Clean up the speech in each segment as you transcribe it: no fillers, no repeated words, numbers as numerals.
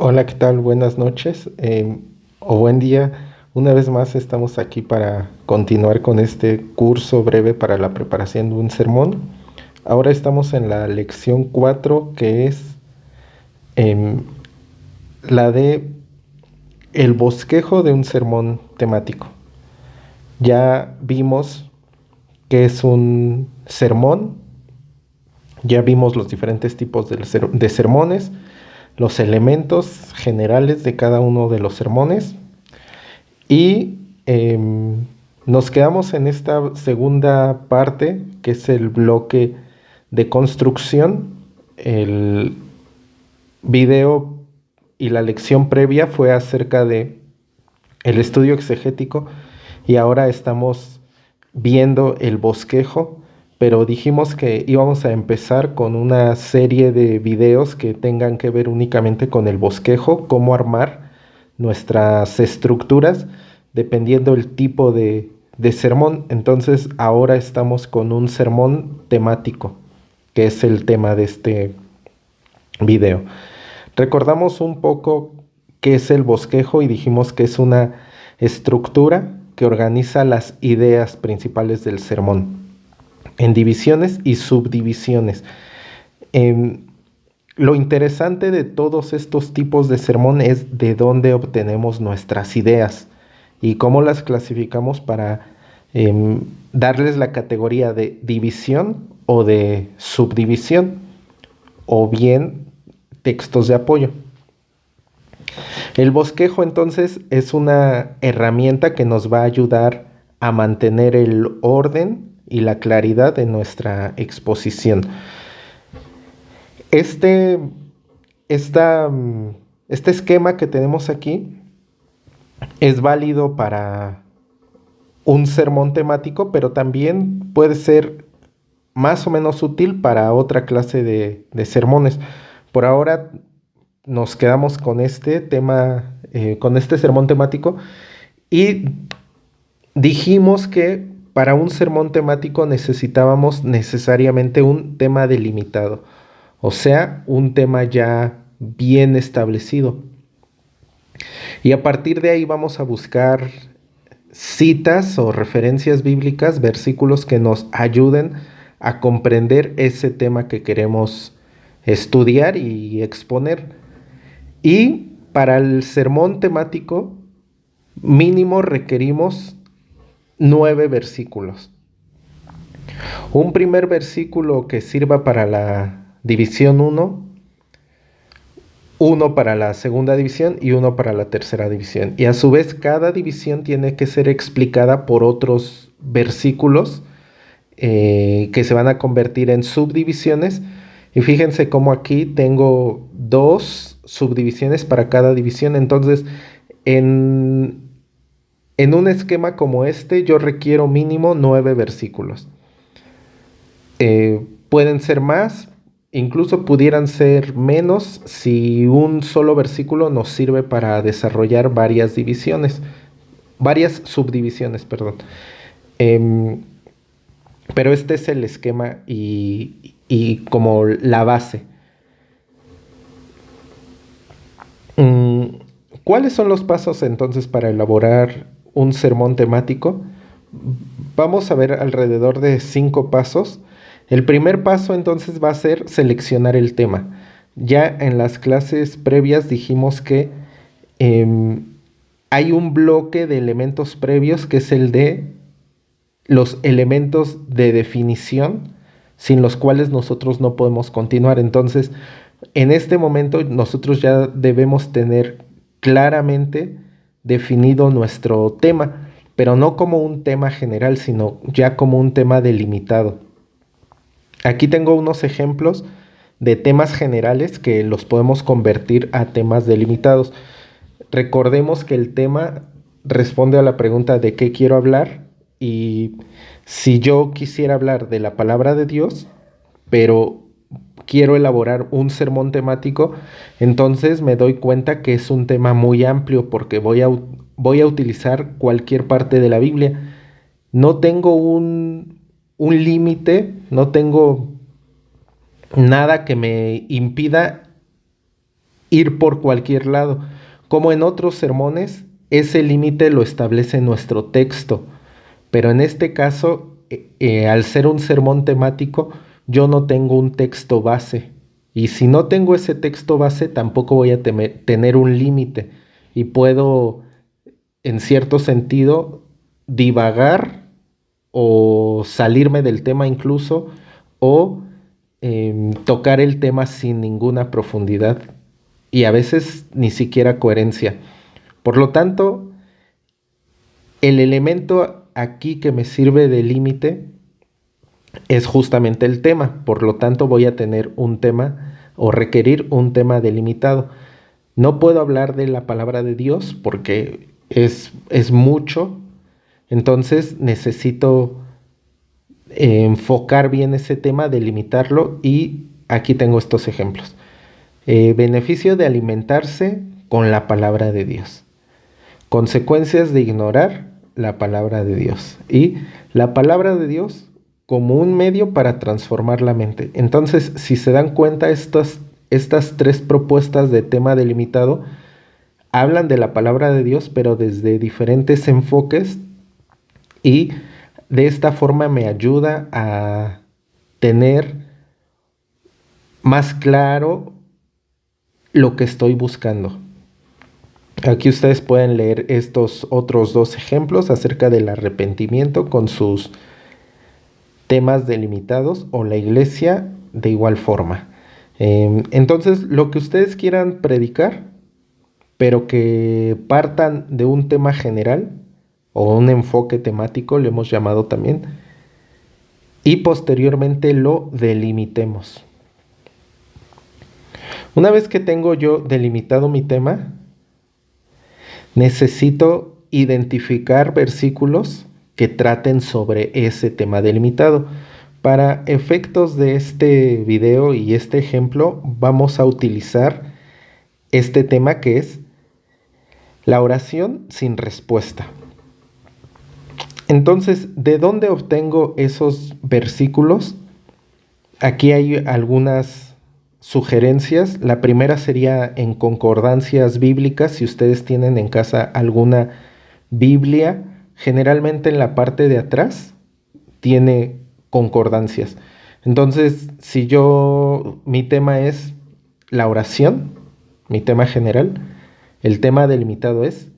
Hola, ¿qué tal? Buenas noches o buen día. Una vez más estamos aquí para continuar con este curso breve para la preparación de un sermón. Ahora estamos en la lección 4, que es em, la de el bosquejo de un sermón temático. Ya vimos que es un sermón, ya vimos los diferentes tipos de sermones, los elementos generales de cada uno de los sermones. Y nos quedamos en esta segunda parte, que es el bloque de construcción. El video y la lección previa fue acerca de el estudio exegético y ahora estamos viendo el bosquejo, pero dijimos que íbamos a empezar con una serie de videos que tengan que ver únicamente con el bosquejo, cómo armar nuestras estructuras dependiendo el tipo de sermón. Entonces ahora estamos con un sermón temático, que es el tema de este video. Recordamos un poco qué es el bosquejo y dijimos que es una estructura que organiza las ideas principales del sermón en divisiones y subdivisiones. Em, lo interesante de todos estos tipos de sermón es de dónde obtenemos nuestras ideas y cómo las clasificamos para darles la categoría de división o de subdivisión o bien textos de apoyo. El bosquejo entonces es una herramienta que nos va a ayudar a mantener el orden y la claridad de nuestra exposición. Este, esta, este esquema que tenemos aquí es válido para un sermón temático, pero también puede ser más o menos útil para otra clase de sermones. Por ahora nos quedamos con este tema, con este sermón temático, y dijimos que para un sermón temático necesitábamos necesariamente un tema delimitado, o sea, un tema ya bien establecido. Y a partir de ahí vamos a buscar citas o referencias bíblicas, versículos que nos ayuden a comprender ese tema que queremos estudiar y exponer. Y para el sermón temático mínimo requerimos 9 versículos. Un primer versículo que sirva para la división uno para la segunda división y uno para la tercera división. Y a su vez cada división tiene que ser explicada por otros versículos que se van a convertir en subdivisiones. Y fíjense cómo aquí tengo 2 subdivisiones para cada división. Entonces, en, en un esquema como este, yo requiero mínimo 9 versículos. Pueden ser más, incluso pudieran ser menos si un solo versículo nos sirve para desarrollar varias subdivisiones, perdón. Em, pero este es el esquema y como la base. Mm, ¿Cuáles son los pasos entonces para elaborar un sermón temático? Vamos a ver alrededor de 5 pasos. El primer paso entonces va a ser seleccionar el tema. Ya en las clases previas dijimos que em, hay un bloque de elementos previos que es el de los elementos de definición sin los cuales nosotros no podemos continuar. Entonces, en este momento nosotros ya debemos tener claramente definido nuestro tema, pero no como un tema general, sino ya como un tema delimitado. Aquí tengo unos ejemplos de temas generales que los podemos convertir a temas delimitados. Recordemos que el tema responde a la pregunta de qué quiero hablar, y si yo quisiera hablar de la palabra de Dios, pero quiero elaborar un sermón temático, entonces me doy cuenta que es un tema muy amplio porque voy a utilizar cualquier parte de la Biblia. No tengo un límite, no tengo nada que me impida ir por cualquier lado. Como en otros sermones, ese límite lo establece nuestro texto, pero en este caso, al ser un sermón temático, yo no tengo un texto base. Y si no tengo ese texto base, tampoco voy a tener un límite. Y puedo, en cierto sentido, divagar o salirme del tema incluso, o tocar el tema sin ninguna profundidad y a veces ni siquiera coherencia. Por lo tanto, el elemento aquí que me sirve de límite es justamente el tema. Por lo tanto, voy a tener un tema o requerir un tema delimitado. No puedo hablar de la palabra de Dios porque es mucho. Entonces necesito enfocar bien ese tema, delimitarlo, y aquí tengo estos ejemplos. Beneficio de alimentarse con la palabra de Dios. Consecuencias de ignorar la palabra de Dios. Y la palabra de Dios como un medio para transformar la mente. Entonces, si se dan cuenta, estas tres propuestas de tema delimitado hablan de la palabra de Dios, pero desde diferentes enfoques, y de esta forma me ayuda a tener más claro lo que estoy buscando. Aquí ustedes pueden leer estos otros dos ejemplos acerca del arrepentimiento con sus temas delimitados, o la iglesia de igual forma. Entonces, lo que ustedes quieran predicar, pero que partan de un tema general o un enfoque temático, le hemos llamado también, y posteriormente lo delimitemos. Una vez que tengo yo delimitado mi tema, necesito identificar versículos que traten sobre ese tema delimitado. Para efectos de este video y este ejemplo, vamos a utilizar este tema que es la oración sin respuesta. Entonces, ¿de dónde obtengo esos versículos? Aquí hay algunas sugerencias. La primera sería en concordancias bíblicas. Si ustedes tienen en casa alguna Biblia, generalmente en la parte de atrás tiene concordancias. Entonces, si mi tema es la oración, mi tema general, el tema delimitado es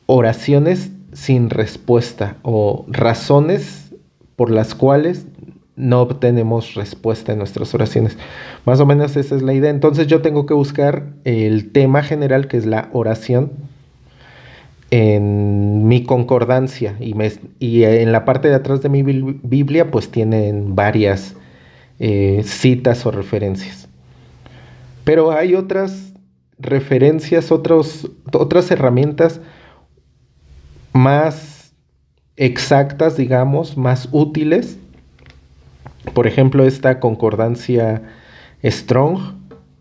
oraciones sin respuesta, o razones por las cuales no obtenemos respuesta en nuestras oraciones. Más o menos esa es la idea. Entonces yo tengo que buscar el tema general, que es la oración, en mi concordancia, y en la parte de atrás de mi Biblia pues tienen varias citas o referencias. Pero hay otras referencias, otras herramientas más exactas, digamos, más útiles. Por ejemplo, esta concordancia Strong,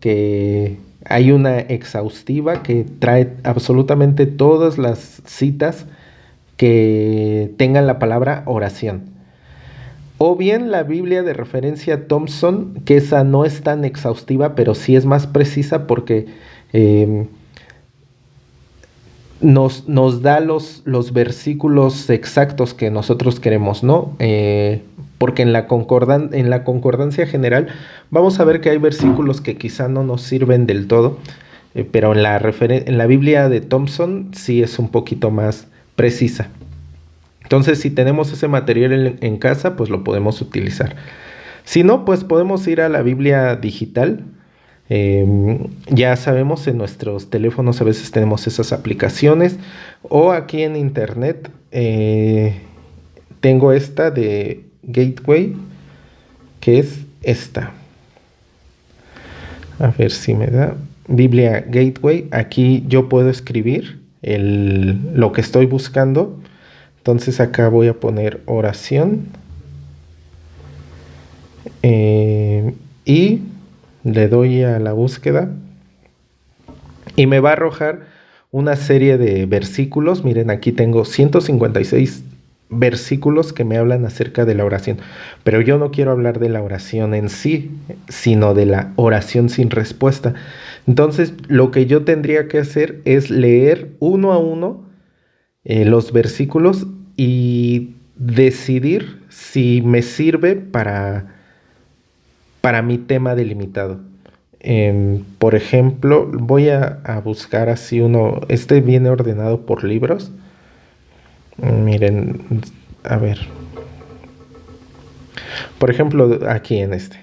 que hay una exhaustiva que trae absolutamente todas las citas que tengan la palabra oración. O bien la Biblia de referencia Thompson, que esa no es tan exhaustiva, pero sí es más precisa porque nos da los versículos exactos que nosotros queremos, ¿no? Porque en la concordancia general vamos a ver que hay versículos que quizá no nos sirven del todo, pero en la Biblia de Thompson sí es un poquito más precisa. Entonces, si tenemos ese material en casa, pues lo podemos utilizar. Si no, pues podemos ir a la Biblia digital. Ya sabemos, en nuestros teléfonos a veces tenemos esas aplicaciones, o aquí en internet tengo esta de Gateway, que es esta. A ver si me da. Biblia Gateway. Aquí yo puedo escribir lo que estoy buscando. Entonces acá voy a poner oración. Y le doy a la búsqueda. Y me va a arrojar una serie de versículos. Miren, aquí tengo 156 versículos que me hablan acerca de la oración. Pero yo no quiero hablar de la oración en sí, sino de la oración sin respuesta. Entonces, lo que yo tendría que hacer es leer uno a uno los versículos y decidir si me sirve para mi tema delimitado. Por ejemplo, voy a buscar así uno, este viene ordenado por libros. Miren, a ver, por ejemplo, aquí en este.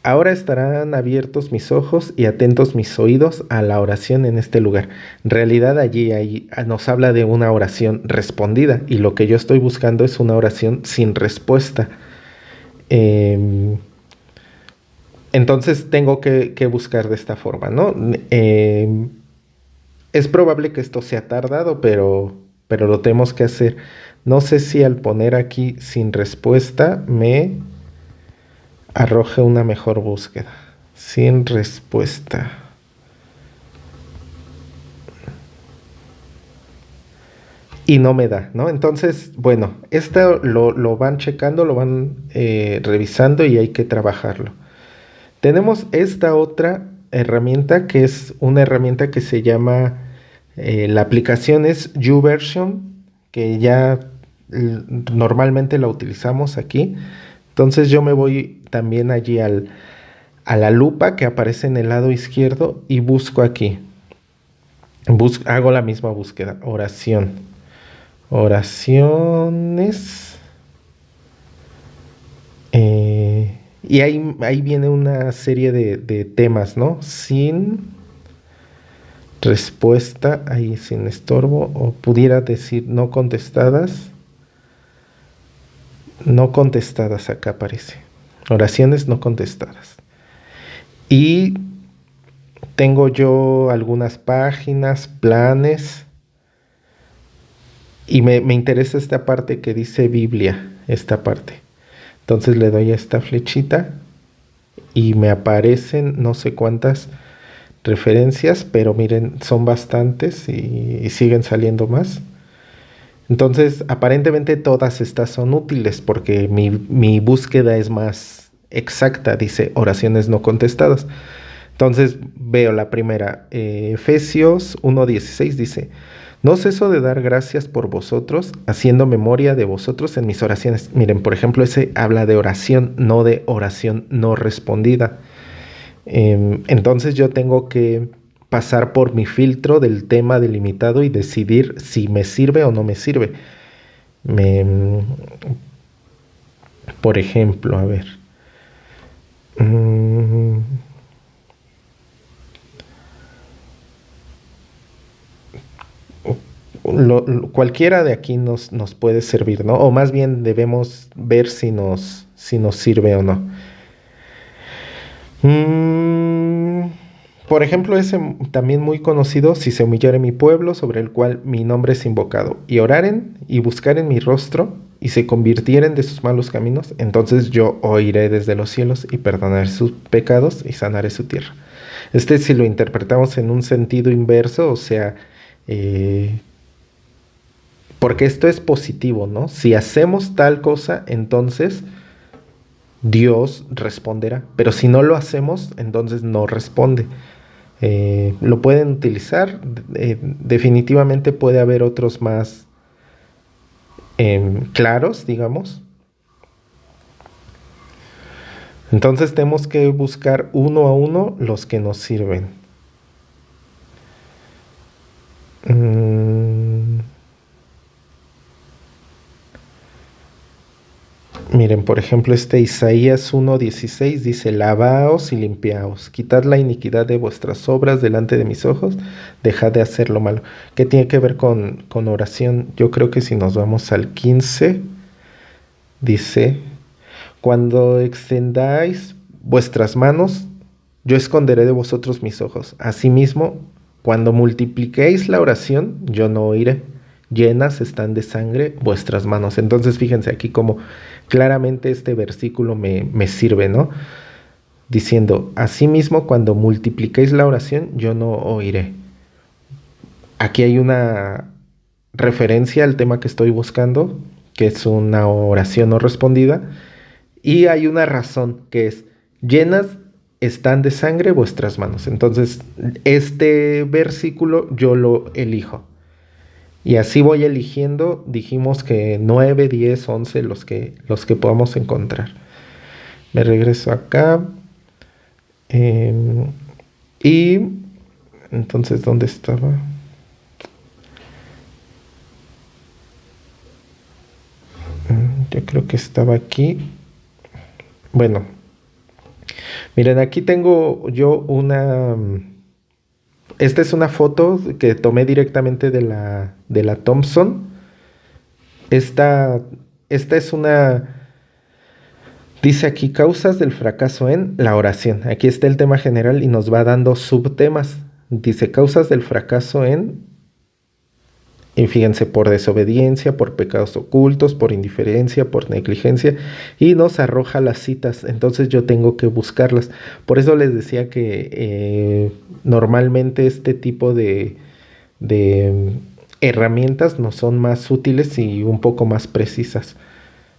Ahora estarán abiertos mis ojos y atentos mis oídos a la oración en este lugar. En realidad allí nos habla de una oración respondida y lo que yo estoy buscando es una oración sin respuesta. Eh, entonces tengo que buscar de esta forma, ¿no? Es probable que esto sea tardado, pero lo tenemos que hacer. No sé si al poner aquí sin respuesta me arroje una mejor búsqueda. Sin respuesta. Y no me da, ¿no? Entonces, bueno, esto lo van checando, lo van revisando y hay que trabajarlo. Tenemos esta otra herramienta que es una herramienta que se llama, la aplicación es YouVersion, que ya normalmente la utilizamos aquí. Entonces yo me voy también allí a la lupa que aparece en el lado izquierdo y busco aquí. Hago la misma búsqueda, oración. Oraciones. Y ahí viene una serie de temas, ¿no? Sin respuesta, ahí sin estorbo, o pudiera decir no contestadas. No contestadas acá aparece. Oraciones no contestadas. Y tengo yo algunas páginas, planes. Y me interesa esta parte que dice Biblia, esta parte. Entonces le doy a esta flechita y me aparecen no sé cuántas referencias, pero miren, son bastantes y siguen saliendo más. Entonces, aparentemente todas estas son útiles porque mi búsqueda es más exacta, dice oraciones no contestadas. Entonces veo la primera, Efesios 1:16 dice, no ceso de dar gracias por vosotros, haciendo memoria de vosotros en mis oraciones. Miren, por ejemplo, ese habla de oración, no de oración no respondida. Entonces yo tengo que pasar por mi filtro del tema delimitado y decidir si me sirve o no me sirve. Me, por ejemplo, a ver. mm, Cualquiera de aquí nos puede servir, ¿no? O más bien debemos ver si nos sirve o no. Mm, por ejemplo, es también muy conocido, si se humillare mi pueblo, sobre el cual mi nombre es invocado, y oraren y buscaren mi rostro, y se convirtieren de sus malos caminos, entonces yo oiré desde los cielos y perdonaré sus pecados y sanaré su tierra. Si lo interpretamos en un sentido inverso, o sea, eh, porque esto es positivo, ¿no? Si hacemos tal cosa, entonces Dios responderá, pero si no lo hacemos, entonces no responde. Lo pueden utilizar, definitivamente puede haber otros más claros, digamos. Entonces tenemos que buscar uno a uno los que nos sirven. Mm, Miren, por ejemplo, Isaías 1:16 dice, lavaos y limpiaos, quitad la iniquidad de vuestras obras delante de mis ojos, dejad de hacer lo malo. ¿Qué tiene que ver con oración? Yo creo que si nos vamos al 15, dice, cuando extendáis vuestras manos, yo esconderé de vosotros mis ojos. Asimismo, cuando multipliquéis la oración, yo no oiré. Llenas están de sangre vuestras manos. Entonces, fíjense aquí como claramente este versículo me sirve, ¿no? Diciendo, asimismo, cuando multipliquéis la oración, yo no oiré. Aquí hay una referencia al tema que estoy buscando, que es una oración no respondida, y hay una razón que es: llenas están de sangre vuestras manos. Entonces, este versículo yo lo elijo. Y así voy eligiendo, dijimos que 9, 10, 11 los que podamos encontrar. Me regreso acá. eh, y entonces, ¿dónde estaba? Yo creo que estaba aquí. Bueno, miren, aquí tengo yo una... Esta es una foto que tomé directamente de la Thompson. Esta, esta es una... Dice aquí causas del fracaso en la oración. Aquí está el tema general y nos va dando subtemas. Dice causas del fracaso en... Y fíjense, por desobediencia, por pecados ocultos, por indiferencia, por negligencia, y nos arroja las citas. Entonces yo tengo que buscarlas. Por eso les decía que normalmente este tipo de herramientas nos son más útiles y un poco más precisas.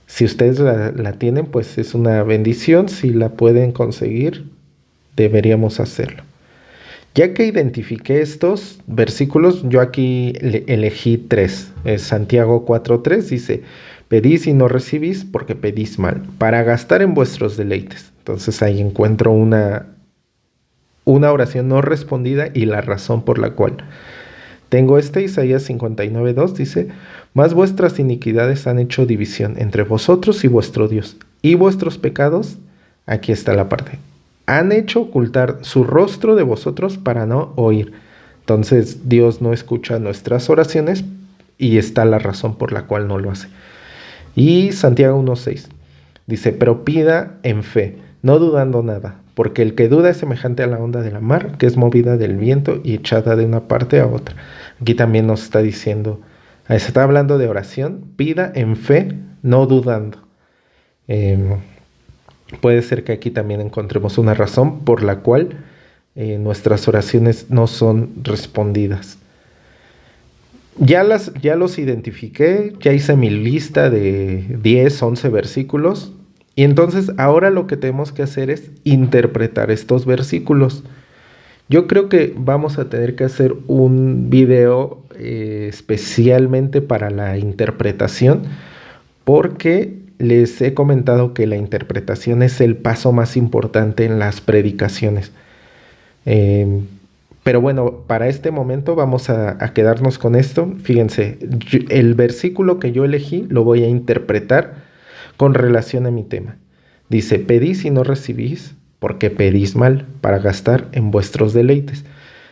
Si ustedes la tienen, pues es una bendición. Si la pueden conseguir, deberíamos hacerlo. Ya que identifiqué estos versículos, yo aquí elegí tres. Santiago 4:3 dice: pedís y no recibís porque pedís mal, para gastar en vuestros deleites. Entonces ahí encuentro una oración no respondida y la razón por la cual. Tengo Isaías 59:2 dice: mas vuestras iniquidades han hecho división entre vosotros y vuestro Dios, y vuestros pecados, aquí está la parte, han hecho ocultar su rostro de vosotros para no oír. Entonces Dios no escucha nuestras oraciones y está la razón por la cual no lo hace. Y Santiago 1:6 dice: pero pida en fe, no dudando nada, porque el que duda es semejante a la onda de la mar, que es movida del viento y echada de una parte a otra. Aquí también nos está diciendo, se está hablando de oración: pida en fe, no dudando. Puede ser que aquí también encontremos una razón por la cual nuestras oraciones no son respondidas. Ya los identifiqué, ya hice mi lista de 10, 11 versículos. Y entonces ahora lo que tenemos que hacer es interpretar estos versículos. Yo creo que vamos a tener que hacer un video especialmente para la interpretación, porque les he comentado que la interpretación es el paso más importante en las predicaciones. Eh, pero bueno, para este momento vamos a quedarnos con esto. Fíjense, el versículo que yo elegí lo voy a interpretar con relación a mi tema. Dice: pedís y no recibís, porque pedís mal, para gastar en vuestros deleites.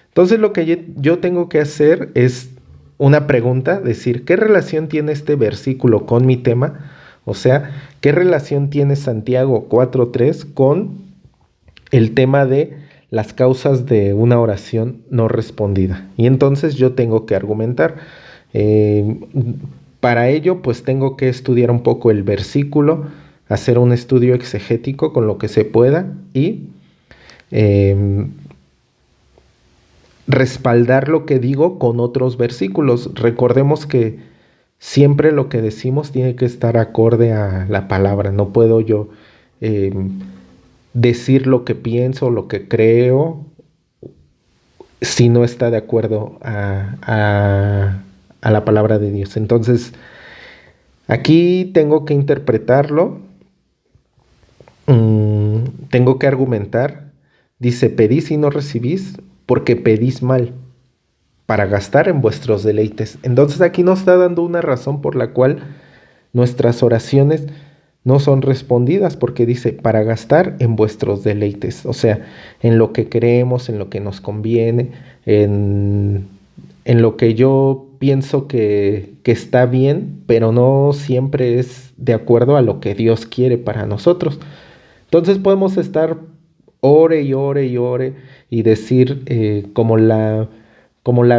Entonces lo que yo tengo que hacer es una pregunta, decir, ¿qué relación tiene este versículo con mi tema? O sea, ¿qué relación tiene Santiago 4:3 con el tema de las causas de una oración no respondida? Y entonces yo tengo que argumentar. Eh, para ello, pues tengo que estudiar un poco el versículo, hacer un estudio exegético con lo que se pueda y respaldar lo que digo con otros versículos. Recordemos que siempre lo que decimos tiene que estar acorde a la palabra. No puedo yo eh, decir lo que pienso, lo que creo, si no está de acuerdo a la palabra de Dios. Entonces, aquí tengo que interpretarlo, tengo que argumentar. Dice: pedís y no recibís, porque pedís mal, para gastar en vuestros deleites. Entonces aquí nos está dando una razón por la cual nuestras oraciones no son respondidas, porque dice: para gastar en vuestros deleites, o sea, en lo que creemos, en lo que nos conviene, en lo que yo pienso que está bien, pero no siempre es de acuerdo a lo que Dios quiere para nosotros. Entonces podemos estar ore y ore y ore y decir como la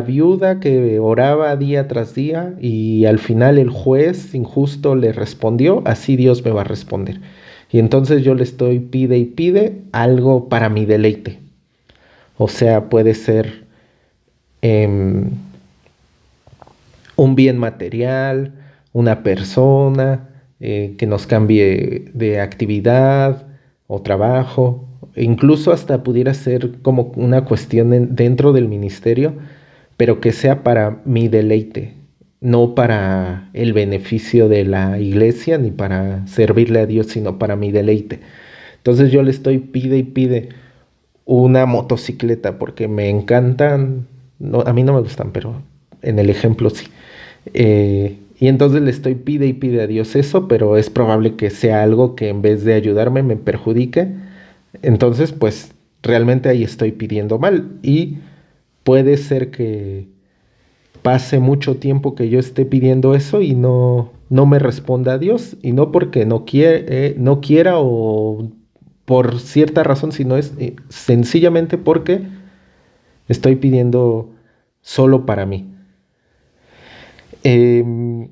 viuda que oraba día tras día y al final el juez injusto le respondió: así Dios me va a responder. Y entonces yo le estoy pide y pide algo para mi deleite. O sea, puede ser, em, un bien material, una persona, que nos cambie de actividad o trabajo, e incluso hasta pudiera ser como una cuestión dentro del ministerio, pero que sea para mi deleite, no para el beneficio de la iglesia ni para servirle a Dios, sino para mi deleite. Entonces yo le estoy pide y pide una motocicleta porque me encantan, no, a mí no me gustan, pero en el ejemplo sí. Y entonces le estoy pide y pide a Dios eso, pero es probable que sea algo que en vez de ayudarme me perjudique. Entonces, pues realmente ahí estoy pidiendo mal. Y puede ser que pase mucho tiempo que yo esté pidiendo eso y no me responda a Dios. Y no porque no quiera o por cierta razón, sino es sencillamente porque estoy pidiendo solo para mí. Em,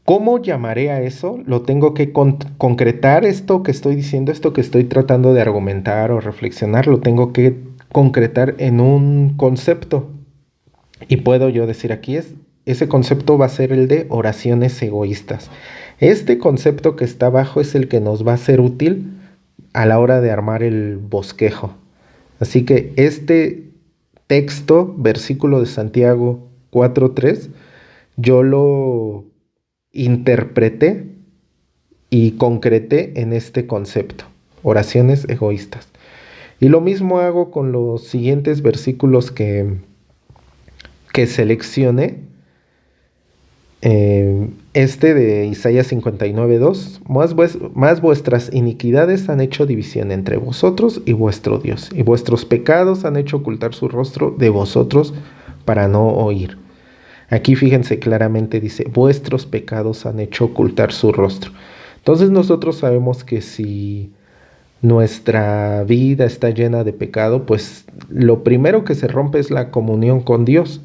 ¿Cómo llamaré a eso? Lo tengo que concretar, esto que estoy diciendo, esto que estoy tratando de argumentar o reflexionar, lo tengo que concretar en un concepto. Y puedo yo decir aquí ese concepto va a ser el de oraciones egoístas. Este concepto que está abajo es el que nos va a ser útil a la hora de armar el bosquejo. Así que este texto, versículo de Santiago 4:3, yo lo interpreté y concreté en este concepto, oraciones egoístas. Y lo mismo hago con los siguientes versículos que seleccioné. Este de Isaías 59:2, más vuestras iniquidades han hecho división entre vosotros y vuestro Dios, y vuestros pecados han hecho ocultar su rostro de vosotros para no oír. Aquí fíjense claramente dice, vuestros pecados han hecho ocultar su rostro. Entonces nosotros sabemos que si nuestra vida está llena de pecado, pues lo primero que se rompe es la comunión con Dios.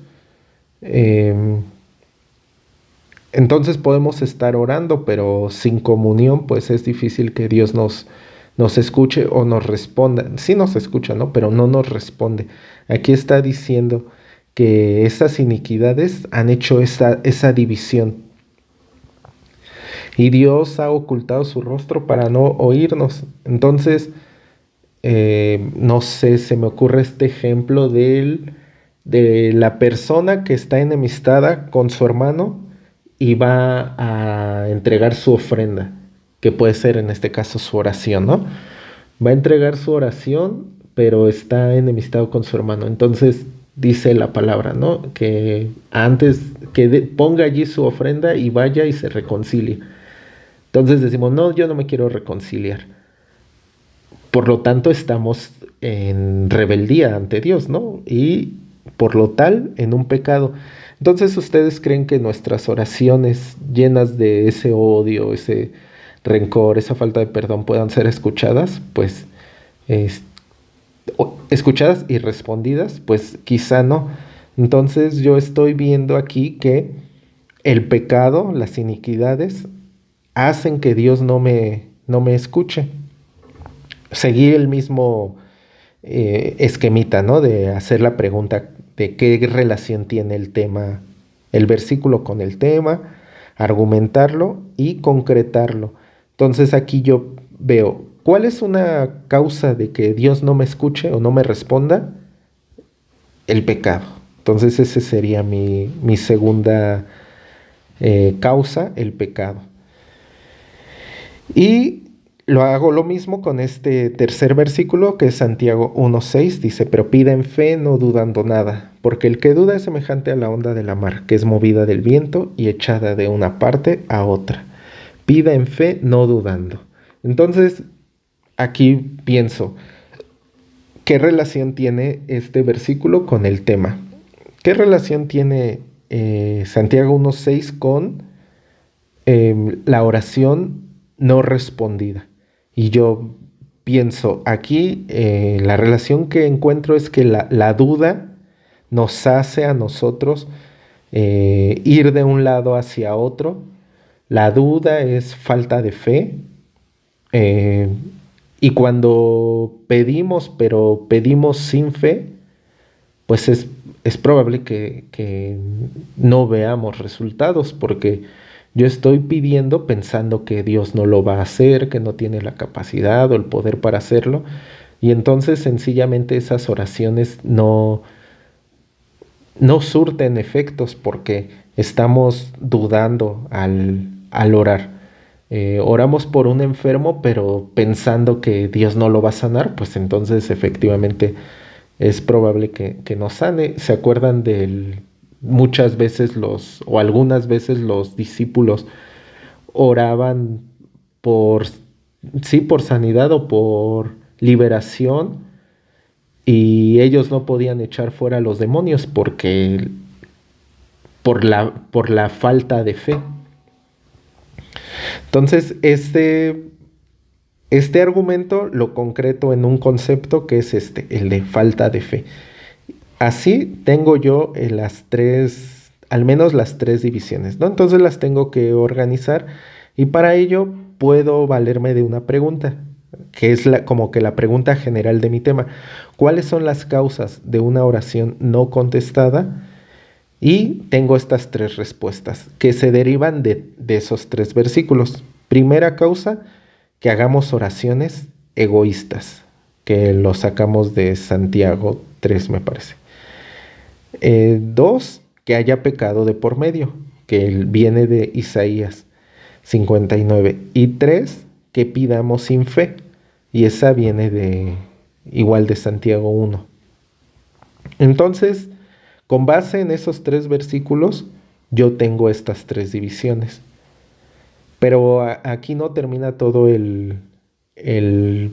Entonces podemos estar orando, pero sin comunión, pues es difícil que Dios nos escuche o nos responda. Sí nos escucha, ¿no? Pero no nos responde. Aquí está diciendo que esas iniquidades han hecho esa división. Y Dios ha ocultado su rostro para no oírnos. Entonces, no sé, se me ocurre este ejemplo de la persona que está enemistada con su hermano y va a entregar su ofrenda, que puede ser en este caso su oración, ¿no? Va a entregar su oración, pero está enemistado con su hermano. Entonces dice la palabra, ¿no? Que antes que ponga allí su ofrenda y vaya y se reconcilie. Entonces decimos, no, yo no me quiero reconciliar. Por lo tanto, estamos en rebeldía ante Dios, ¿no? Y por lo tal, en un pecado. Entonces, ¿ustedes creen que nuestras oraciones llenas de ese odio, ese rencor, esa falta de perdón puedan ser escuchadas? Pues, es- escuchadas y respondidas, pues quizá no. Entonces, yo estoy viendo aquí que el pecado, las iniquidades, hacen que Dios no me escuche. Seguir el mismo esquemita, ¿no? De hacer la pregunta de qué relación tiene el tema, el versículo con el tema, argumentarlo y concretarlo. Entonces aquí yo veo, ¿cuál es una causa de que Dios no me escuche o no me responda? El pecado. Entonces ese sería mi segunda causa, el pecado. Y lo hago lo mismo con este tercer versículo que es Santiago 1:6, dice, pero pida en fe, no dudando nada, porque el que duda es semejante a la onda de la mar, que es movida del viento y echada de una parte a otra. Pida en fe, no dudando. Entonces, aquí pienso, ¿qué relación tiene este versículo con el tema? ¿Qué relación tiene Santiago 1:6 con la oración no respondida? Y yo pienso, aquí la relación que encuentro es que la duda nos hace a nosotros ir de un lado hacia otro. La duda es falta de fe. eh, y cuando pedimos, pero pedimos sin fe, pues es probable que no veamos resultados, porque yo estoy pidiendo pensando que Dios no lo va a hacer, que no tiene la capacidad o el poder para hacerlo, y entonces sencillamente esas oraciones no surten efectos porque estamos dudando al orar. Oramos por un enfermo, pero pensando que Dios no lo va a sanar, pues entonces efectivamente es probable que no sane. ¿Se acuerdan del muchas veces o algunas veces los discípulos oraban por, sí, por sanidad o por liberación, y ellos no podían echar fuera a los demonios por la falta de fe? Entonces, este argumento lo concreto en un concepto que es el de falta de fe. Así tengo yo al menos las tres divisiones, ¿no? Entonces las tengo que organizar, y para ello puedo valerme de una pregunta, que es como que la pregunta general de mi tema. ¿Cuáles son las causas de una oración no contestada? Y tengo estas tres respuestas que se derivan de esos tres versículos. Primera causa, que hagamos oraciones egoístas, que lo sacamos de Santiago 3, me parece. Dos, que haya pecado de por medio, que viene de Isaías 59. Y tres, que pidamos sin fe, y esa viene igual de Santiago 1. Entonces, con base en esos tres versículos, yo tengo estas tres divisiones. Pero aquí no termina todo el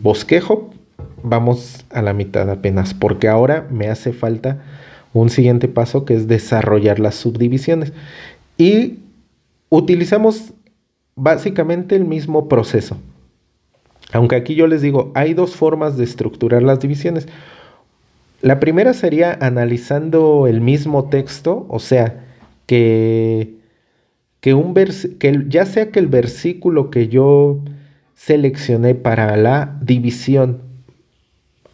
bosquejo. Vamos a la mitad apenas, porque ahora me hace falta un siguiente paso, que es desarrollar las subdivisiones. Y utilizamos básicamente el mismo proceso. Aunque aquí yo les digo, hay dos formas de estructurar las divisiones. La primera sería analizando el mismo texto, o sea, ya sea que el versículo que yo seleccioné para la división,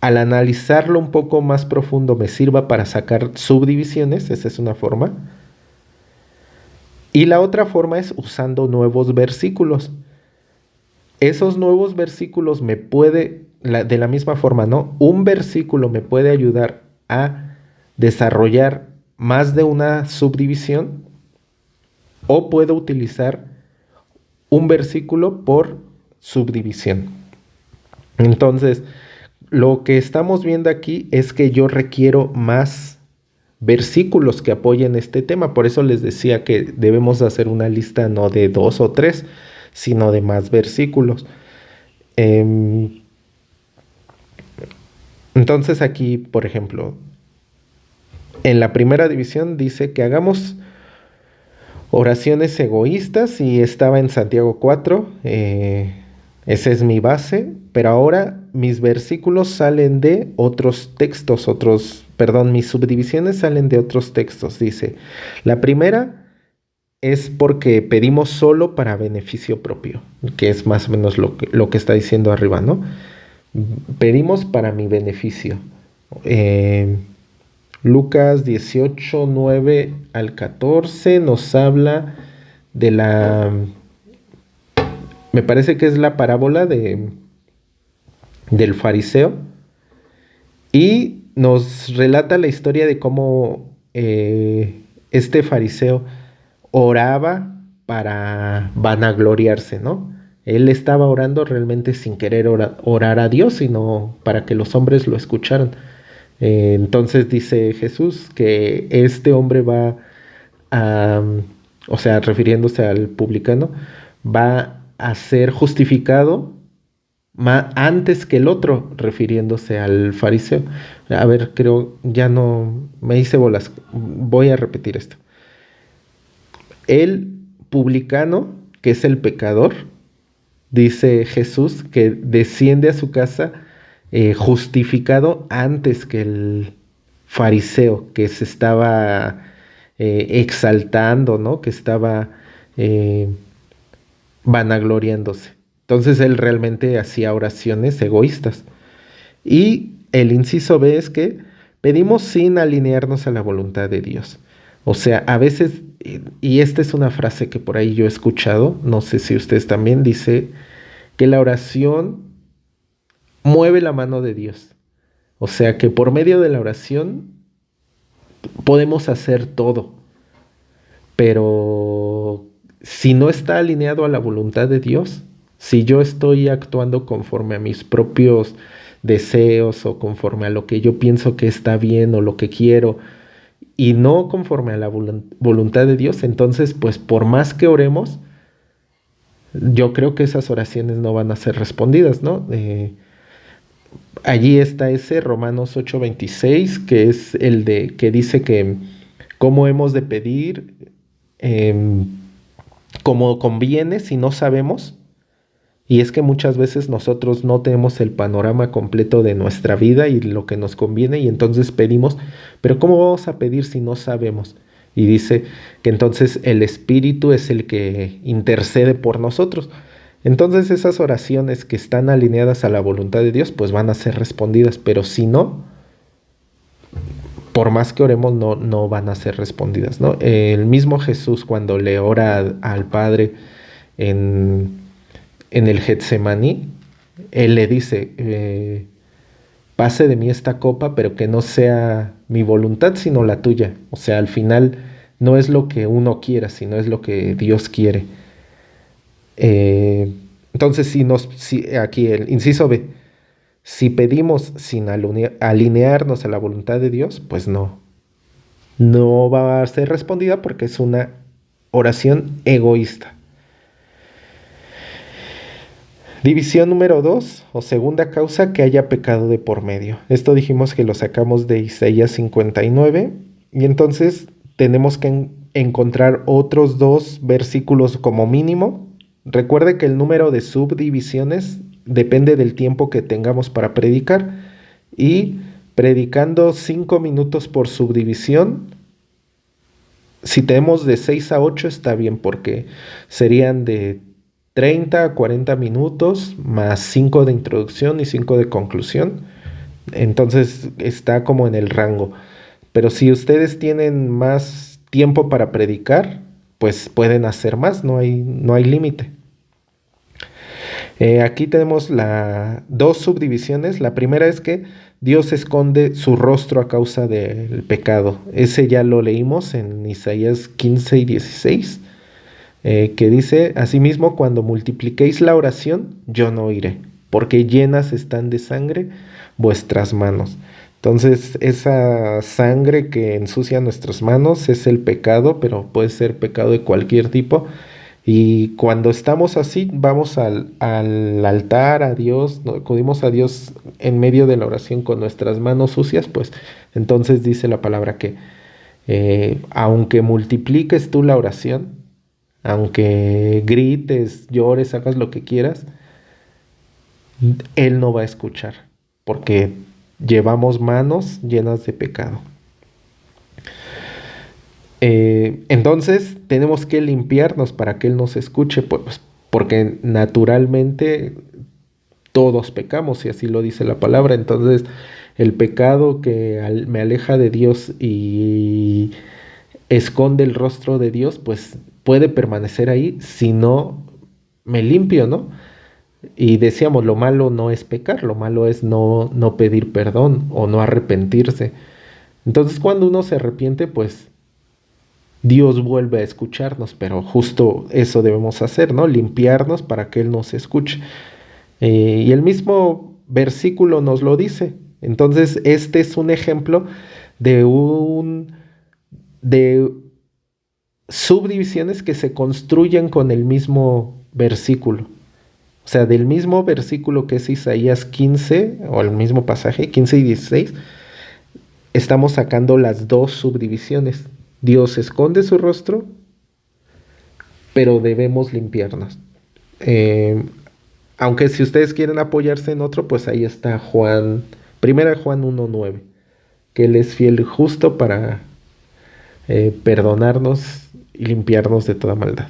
al analizarlo un poco más profundo, me sirva para sacar subdivisiones. Esa es una forma. Y la otra forma es usando nuevos versículos. Esos nuevos versículos de la misma forma, ¿no? Un versículo me puede ayudar a desarrollar más de una subdivisión, o puedo utilizar un versículo por subdivisión. Entonces, lo que estamos viendo aquí es que yo requiero más versículos que apoyen este tema. Por eso les decía que debemos hacer una lista no de 2 o 3, sino de más versículos. Entonces aquí, por ejemplo, en la primera división dice que hagamos oraciones egoístas, y estaba en Santiago 4. Esa es mi base, pero ahora mis versículos salen de otros textos, mis subdivisiones salen de otros textos. Dice, la primera es porque pedimos solo para beneficio propio, que es más o menos lo que está diciendo arriba, ¿no? Pedimos para mi beneficio. Lucas 18, 9 al 14 nos habla de me parece que es la parábola del fariseo, y nos relata la historia de cómo este fariseo oraba para vanagloriarse, ¿no? Él estaba orando realmente sin querer orar a Dios, sino para que los hombres lo escucharan. Entonces dice Jesús que este hombre va a, o sea, refiriéndose al publicano, va a ser justificado antes que el otro, refiriéndose al fariseo. A ver, creo, ya no, me hice bolas, voy a repetir esto. El publicano, que es el pecador, dice Jesús que desciende a su casa justificado antes que el fariseo, que se estaba exaltando, ¿no? Que estaba vanagloriándose. Entonces él realmente hacía oraciones egoístas. Y el inciso B es que pedimos sin alinearnos a la voluntad de Dios. O sea, a veces, y esta es una frase que por ahí yo he escuchado, no sé si ustedes también, dice que la oración mueve la mano de Dios. O sea, que por medio de la oración podemos hacer todo, pero si no está alineado a la voluntad de Dios, si yo estoy actuando conforme a mis propios deseos o conforme a lo que yo pienso que está bien o lo que quiero y no conforme a la voluntad de Dios, entonces pues por más que oremos, yo creo que esas oraciones no van a ser respondidas, ¿no? Allí está ese Romanos 8:26, que es el de que dice que cómo hemos de pedir eh, como conviene si no sabemos. Y es que muchas veces nosotros no tenemos el panorama completo de nuestra vida y lo que nos conviene y entonces pedimos, pero ¿cómo vamos a pedir si no sabemos? Y dice que entonces el Espíritu es el que intercede por nosotros. Entonces esas oraciones que están alineadas a la voluntad de Dios pues van a ser respondidas, pero si no, por más que oremos no van a ser respondidas, ¿no? El mismo Jesús cuando le ora al Padre en el Getsemaní, él le dice, pase de mí esta copa, pero que no sea mi voluntad, sino la tuya. O sea, al final no es lo que uno quiera, sino es lo que Dios quiere. Eh, entonces, si aquí el inciso B, si pedimos sin alinearnos a la voluntad de Dios, pues no va a ser respondida porque es una oración egoísta. División número 2 o segunda causa, que haya pecado de por medio. Esto dijimos que lo sacamos de Isaías 59 y entonces tenemos que encontrar otros dos versículos como mínimo. Recuerde que el número de subdivisiones depende del tiempo que tengamos para predicar y predicando 5 minutos por subdivisión, si tenemos de 6 a 8 está bien porque serían de 30 a 40 minutos más 5 de introducción y 5 de conclusión. Entonces está como en el rango. Pero si ustedes tienen más tiempo para predicar, pues pueden hacer más, no hay límite. Aquí tenemos dos subdivisiones. La primera es que Dios esconde su rostro a causa del pecado. Ese ya lo leímos en Isaías 15 y 16, que dice, asimismo, cuando multipliquéis la oración, yo no oiré, porque llenas están de sangre vuestras manos. Entonces, esa sangre que ensucia nuestras manos es el pecado, pero puede ser pecado de cualquier tipo. Y cuando estamos así, vamos al altar, a Dios, ¿no? Acudimos a Dios en medio de la oración con nuestras manos sucias, pues entonces dice la palabra que aunque multipliques tú la oración, aunque grites, llores, hagas lo que quieras, Él no va a escuchar, porque llevamos manos llenas de pecado. Entonces tenemos que limpiarnos para que Él nos escuche, pues, porque naturalmente todos pecamos y así lo dice la palabra. Entonces el pecado que me aleja de Dios y esconde el rostro de Dios, pues puede permanecer ahí si no me limpio, ¿no? Y decíamos, lo malo no es pecar, lo malo es no pedir perdón o no arrepentirse. Entonces cuando uno se arrepiente, pues Dios vuelve a escucharnos, pero justo eso debemos hacer, ¿no? Limpiarnos para que Él nos escuche. Y el mismo versículo nos lo dice. Entonces, este es un ejemplo de subdivisiones que se construyen con el mismo versículo. O sea, del mismo versículo que es Isaías 15, o el mismo pasaje, 15 y 16, estamos sacando las dos subdivisiones. Dios esconde su rostro, pero debemos limpiarnos. Eh, Aunque si ustedes quieren apoyarse en otro, pues ahí está primera Juan 1:9, que Él es fiel y justo para perdonarnos y limpiarnos de toda maldad.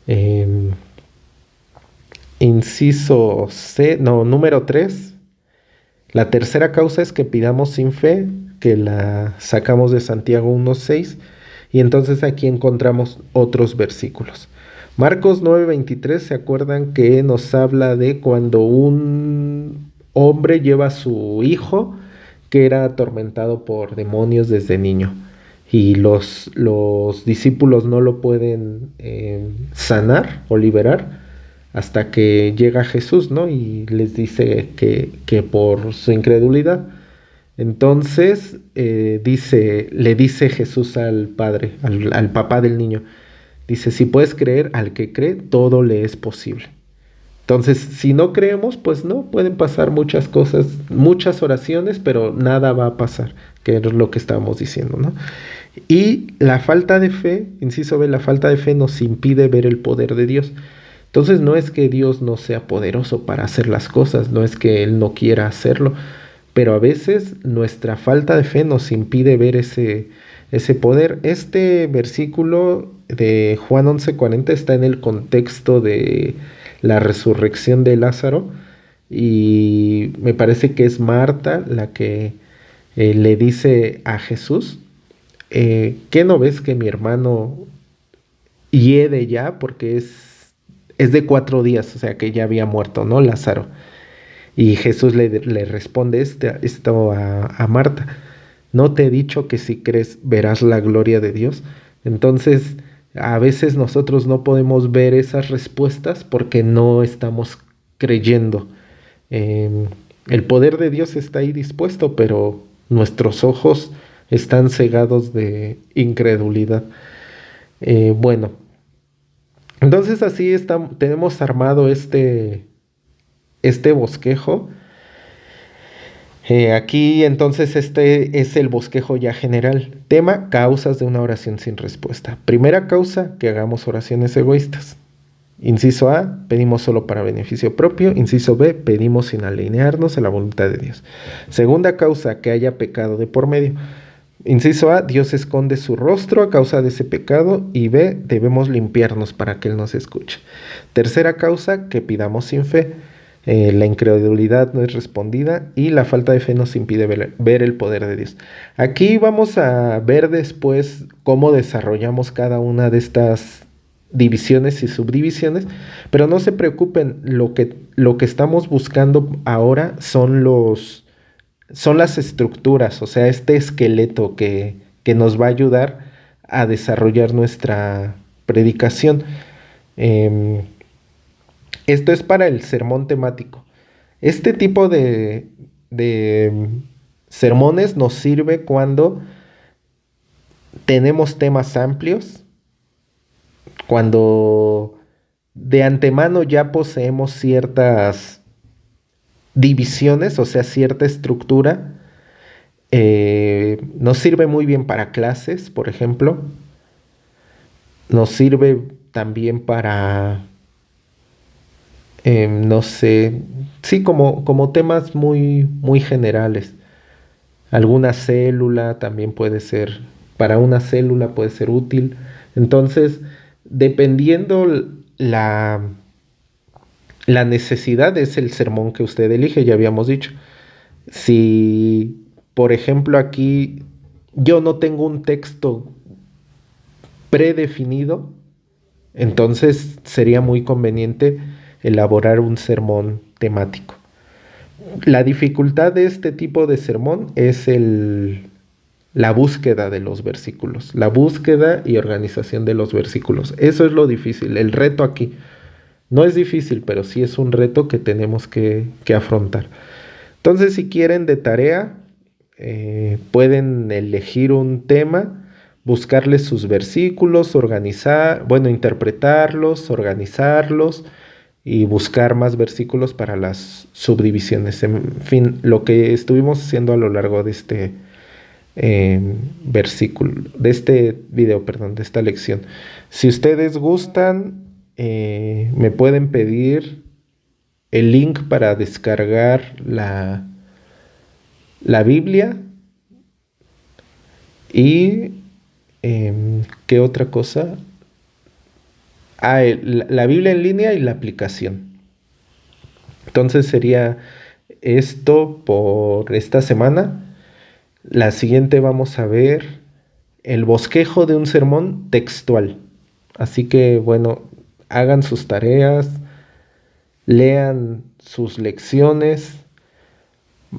Eh, Inciso C, no, número 3. La tercera causa es que pidamos sin fe. que la sacamos de Santiago 1:6, y entonces aquí encontramos otros versículos. Marcos 9:23, ¿se acuerdan que nos habla de cuando un hombre lleva a su hijo que era atormentado por demonios desde niño? Y los discípulos no lo pueden sanar o liberar hasta que llega Jesús, ¿no? Y les dice que por su incredulidad. Entonces le dice Jesús al padre, al papá del niño, dice, si puedes creer, al que cree, todo le es posible. Entonces, si no creemos, pues no, pueden pasar muchas cosas, muchas oraciones, pero nada va a pasar, que es lo que estábamos diciendo, ¿no? Y la falta de fe, inciso B, la falta de fe nos impide ver el poder de Dios. Entonces no es que Dios no sea poderoso para hacer las cosas, no es que Él no quiera hacerlo, pero a veces nuestra falta de fe nos impide ver ese poder. Este versículo de Juan 11:40 está en el contexto de la resurrección de Lázaro, y me parece que es Marta la que le dice a Jesús, ¿qué no ves que mi hermano hiede ya? Porque es de 4 días, o sea que ya había muerto, ¿no? Lázaro. Y Jesús le responde esto a Marta. ¿No te he dicho que si crees verás la gloria de Dios? Entonces, a veces nosotros no podemos ver esas respuestas porque no estamos creyendo. Eh, el poder de Dios está ahí dispuesto, pero nuestros ojos están cegados de incredulidad. Bueno, entonces así tenemos armado este bosquejo. Aquí entonces este es el bosquejo ya general. Tema: causas de una oración sin respuesta. Primera causa: que hagamos oraciones egoístas. Inciso A: pedimos solo para beneficio propio. Inciso B: pedimos sin alinearnos a la voluntad de Dios. Segunda causa: que haya pecado de por medio. Inciso A: Dios esconde su rostro a causa de ese pecado. Y B: debemos limpiarnos para que Él nos escuche. Tercera causa: que pidamos sin fe. La incredulidad no es respondida y la falta de fe nos impide ver el poder de Dios. Aquí vamos a ver después cómo desarrollamos cada una de estas divisiones y subdivisiones, pero no se preocupen, lo que estamos buscando ahora son las estructuras, o sea, este esqueleto que nos va a ayudar a desarrollar nuestra predicación. Em, Esto es para el sermón temático. Este tipo de sermones nos sirve cuando tenemos temas amplios, cuando de antemano ya poseemos ciertas divisiones, o sea, cierta estructura. Nos sirve muy bien para clases, por ejemplo. Nos sirve también para no sé, sí, como temas muy, muy generales. Alguna célula también puede ser, para una célula puede ser útil. Entonces, dependiendo la, la necesidad, es el sermón que usted elige, ya habíamos dicho. Si, por ejemplo, aquí yo no tengo un texto predefinido, entonces sería muy conveniente elaborar un sermón temático. La dificultad de este tipo de sermón es la búsqueda de los versículos, la búsqueda y organización de los versículos. Eso es lo difícil, el reto aquí. No es difícil, pero sí es un reto que tenemos que afrontar. Entonces, si quieren de tarea, pueden elegir un tema, buscarles sus versículos, interpretarlos, organizarlos y buscar más versículos para las subdivisiones. En fin, lo que estuvimos haciendo a lo largo de este de este video, perdón, de esta lección. Si ustedes gustan, me pueden pedir el link para descargar la Biblia y ¿qué otra cosa? La Biblia en línea y la aplicación. Entonces sería esto por esta semana. La siguiente vamos a ver el bosquejo de un sermón textual. Así que bueno, hagan sus tareas, lean sus lecciones,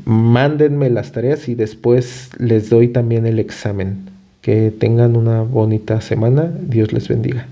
mándenme las tareas y después les doy también el examen. Que tengan una bonita semana. Dios les bendiga.